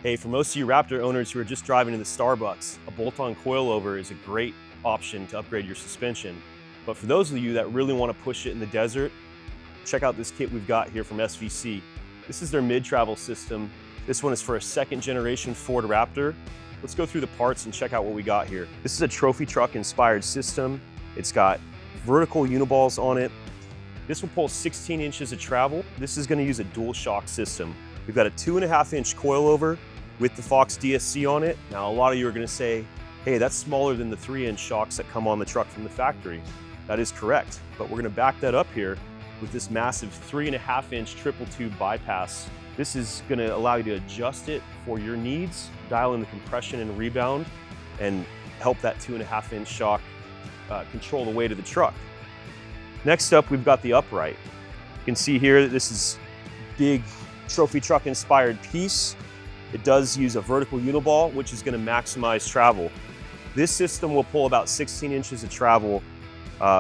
Hey, for most of you Raptor owners who are just driving to the Starbucks, a bolt-on coilover is a great option to upgrade your suspension. But for those of you that really want to push it in the desert, check out this kit we've got here from SVC. This is their mid-travel system. This one is for a second generation Ford Raptor. Let's go through the parts and check out what we got here. This is a trophy truck inspired system. It's got vertical uniballs on it. This will pull 16 inches of travel. This is going to use a dual shock system. We've got a 2.5-inch coilover with the Fox DSC on it. Now, a lot of you are going to say, hey, that's smaller than the 3-inch shocks that come on the truck from the factory. That is correct, but we're going to back that up here with this massive 3.5-inch triple tube bypass. This is going to allow you to adjust it for your needs, dial in the compression and rebound, and help that 2.5-inch shock control the weight of the truck. Next up, we've got the upright. You can see here that this is big trophy truck inspired piece. It does use a vertical uniball, which is going to maximize travel. This system will pull about 16 inches of travel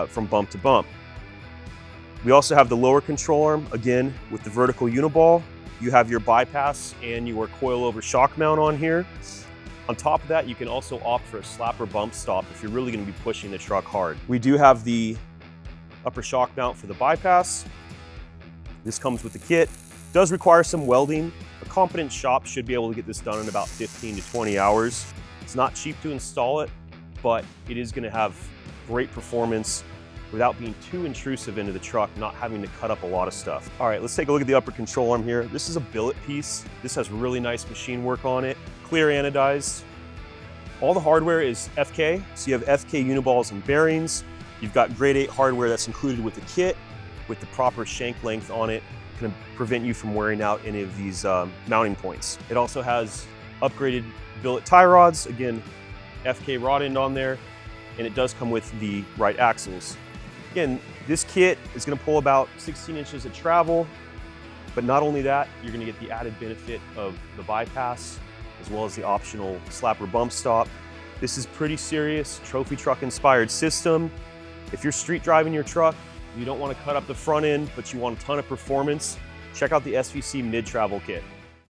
from bump to bump. We also have the lower control arm, again, with the vertical uniball. You have your bypass and your coilover shock mount on here. On top of that, you can also opt for a slapper bump stop if you're really going to be pushing the truck hard. We do have the upper shock mount for the bypass. This comes with the kit. It does require some welding. A competent shop should be able to get this done in about 15 to 20 hours. It's not cheap to install it, but it is going to have great performance without being too intrusive into the truck, not having to cut up a lot of stuff. All right, let's take a look at the upper control arm here. This is a billet piece. This has really nice machine work on it, clear anodized. All the hardware is FK, so you have FK uniballs and bearings. You've got grade 8 hardware that's included with the kit, with the proper shank length on it, going to prevent you from wearing out any of these mounting points. It also has upgraded billet tie rods, again, FK rod end on there, and it does come with the right axles. Again, this kit is going to pull about 16 inches of travel, but not only that, you're going to get the added benefit of the bypass, as well as the optional slapper bump stop. This is pretty serious trophy truck inspired system. If you're street driving your truck, you don't want to cut up the front end, but you want a ton of performance, check out the SVC Mid-Travel Kit.